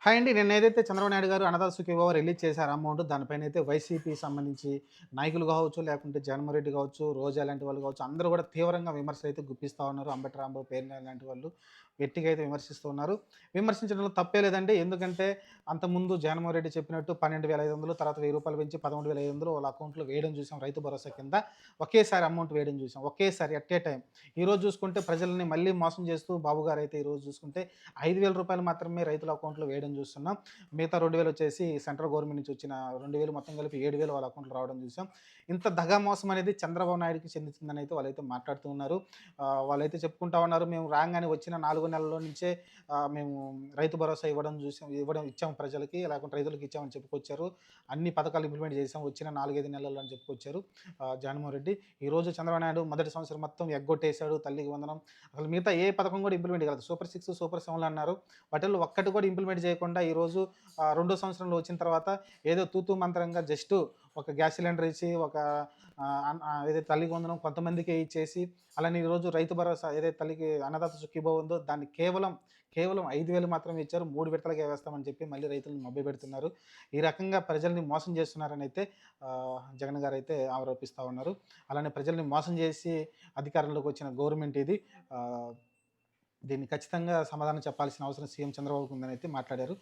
Hi అండి. నిన్నేదైతే చంద్రబాబు నాయుడు గారు Annadata Sukhibhava release చేశారు అమౌంట్. దానిపైనైతే వైసీపీ సంబంధించి నాయకులు కావచ్చు, లేకుంటే జగన్మోహన్ రెడ్డి కావచ్చు, రోజా లాంటి వాళ్ళు కావచ్చు, అందరూ కూడా తీవ్రంగా విమర్శలైతే గుప్పిస్తా ఉన్నారు. అంబటి రాంబాబు, పేర్ని లాంటి వాళ్ళు గట్టిగా అయితే విమర్శిస్తూ ఉన్నారు. విమర్శించడంలో తప్పే లేదండి. ఎందుకంటే అంతకుముందు జగన్మోహన్ రెడ్డి చెప్పినట్టు 12,500 తర్వాత రూ. 1000 పెంచి 13,500 వాళ్ళ అకౌంట్‌లో వేయడం చూసాం. రైతు భరోసా కింద ఒకేసారి అమౌంట్ వేయడం చూసాం. ఒకేసారి ఎట్ ఏ టైమ్. ఈరోజు చూసుకుంటే ప్రజల్ని మళ్ళీ మోసం చేస్తూ బాబు గారైతే ఈరోజు చూసుకుంటే రూ. 5,000 మాత్రమే రైతుల అకౌంట్‌లో వేయడం చూస్తున్నాం. మిగతా 2,000 వచ్చేసి సెంట్రల్ గవర్నమెంట్ నుంచి వచ్చిన 2,000 మొత్తం కలిపి 7,000 వాళ్ళ అకౌంట్‌లో రావడం చూసాం. ఇంత దగా మోసం అనేది చంద్రబాబు నాయుడుకి చెందుతుందని అయితే వాళ్ళైతే మాట్లాడుతూ ఉన్నారు. వాళ్ళైతే చెప్పుకుంటా ఉన్నారు. మేము రాంగానే వచ్చిన 4 నెలల్లో నుంచే మేము రైతు భరోసా ఇచ్చాము ప్రజలకి, లేకుంటే రైతులకి ఇచ్చామని చెప్పుకొచ్చారు. అన్ని పథకాలు ఇంప్లిమెంట్ చేసాం వచ్చిన 4, 5 నెలల్లో అని చెప్పుకొచ్చారు జగన్మోహన్ రెడ్డి. ఈరోజు చంద్రబాబు నాయుడు మొదటి సంవత్సరం మొత్తం ఎగ్గొట్టేశాడు. తల్లికి వందనం, అసలు మిగతా ఏ పథకం కూడా ఇంప్లిమెంట్ కాలేదు. సూపర్ 6, సూపర్ 7 అన్నారు. వాటిల్లో ఒక్కటి కూడా ఇంప్లిమెంట్ చేయకుండా ఈరోజు రెండో సంవత్సరంలో వచ్చిన తర్వాత ఏదో తూతూ మంత్రంగా జస్ట్ ఒక గ్యాస్ సిలిండర్ ఇచ్చి, ఒక ఏదైతే తల్లికి వందనం కొంతమందికే ఇచ్చేసి, అలానే ఈరోజు రైతు భరోసా ఏదైతే తల్లికి అన్నదాత సుఖీభవ ఉందో దాన్ని కేవలం 5,000 మాత్రమే ఇచ్చారు. 3 విడతలుగా వేస్తామని చెప్పి మళ్ళీ రైతులను మభ్యపెడుతున్నారు. ఈ రకంగా ప్రజల్ని మోసం చేస్తున్నారని అయితే జగన్ గారు అయితే ఆరోపిస్తా ఉన్నారు. అలానే ప్రజల్ని మోసం చేసి అధికారంలోకి వచ్చిన గవర్నమెంట్ ఇది. ఆహ్, దీన్ని ఖచ్చితంగా సమాధానం చెప్పాల్సిన అవసరం సీఎం చంద్రబాబుకు ఉందని అయితే మాట్లాడారు.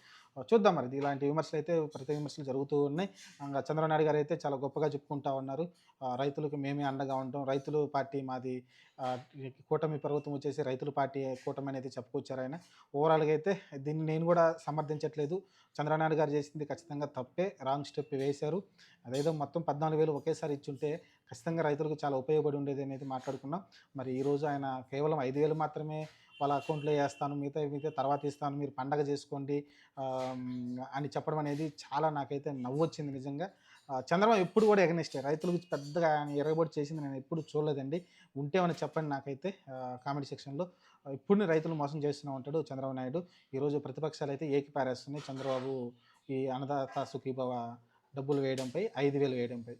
చూద్దాం మరి ఇలాంటి విమర్శలు అయితే ప్రతి విమర్శలు జరుగుతూ ఉన్నాయి. చంద్రబాబు నాయుడు గారు అయితే చాలా గొప్పగా చెప్పుకుంటా ఉన్నారు. రైతులకు మేమే అండగా ఉంటాం. రైతులు పార్టీ మాది. ఈ కూటమి ప్రభుత్వం వచ్చేసి రైతుల పార్టీ కూటమి అనేది చెప్పుకొచ్చారు ఆయన. ఓవరాల్‌గా అయితే దీన్ని నేను కూడా సమర్థించట్లేదు. చంద్రబాబు నాయుడు గారు చేసింది ఖచ్చితంగా తప్పే. రాంగ్ స్టెప్ వేశారు. అదేదో మొత్తం 14,000 ఒకేసారి ఇచ్చుంటే ఖచ్చితంగా రైతులకు చాలా ఉపయోగపడి ఉండేది అనేది మాట్లాడుకున్నాం. మరి ఈరోజు ఆయన కేవలం 5,000 మాత్రమే వాళ్ళ అకౌంట్‌లో ఏస్తాను. మిగతావి తర్వాత ఇస్తాను. మీరు పండగ చేసుకోండి అని చెప్పడం అనేది చాలా నాకైతే నవ్వొచ్చింది నిజంగా. చంద్రబాబు ఎప్పుడు కూడా ఎగనెస్టే. రైతుల గురించి పెద్దగా ఆయన ఎరగబడి చేసింది నేను ఎప్పుడు చూడలేదండి. ఉంటే ఏమన్నా చెప్పండి నాకైతే కామెంట్ సెక్షన్‌లో. ఎప్పుడు రైతులు మోసం చేస్తూనే ఉంటాడు చంద్రబాబు నాయుడు. ఈరోజు ప్రతిపక్షాలైతే ఏకిపారేస్తున్నాయి చంద్రబాబు ఈ అన్నదాత సుఖీభవ డబ్బులు వేయడంపై, 5,000 వేయడంపై.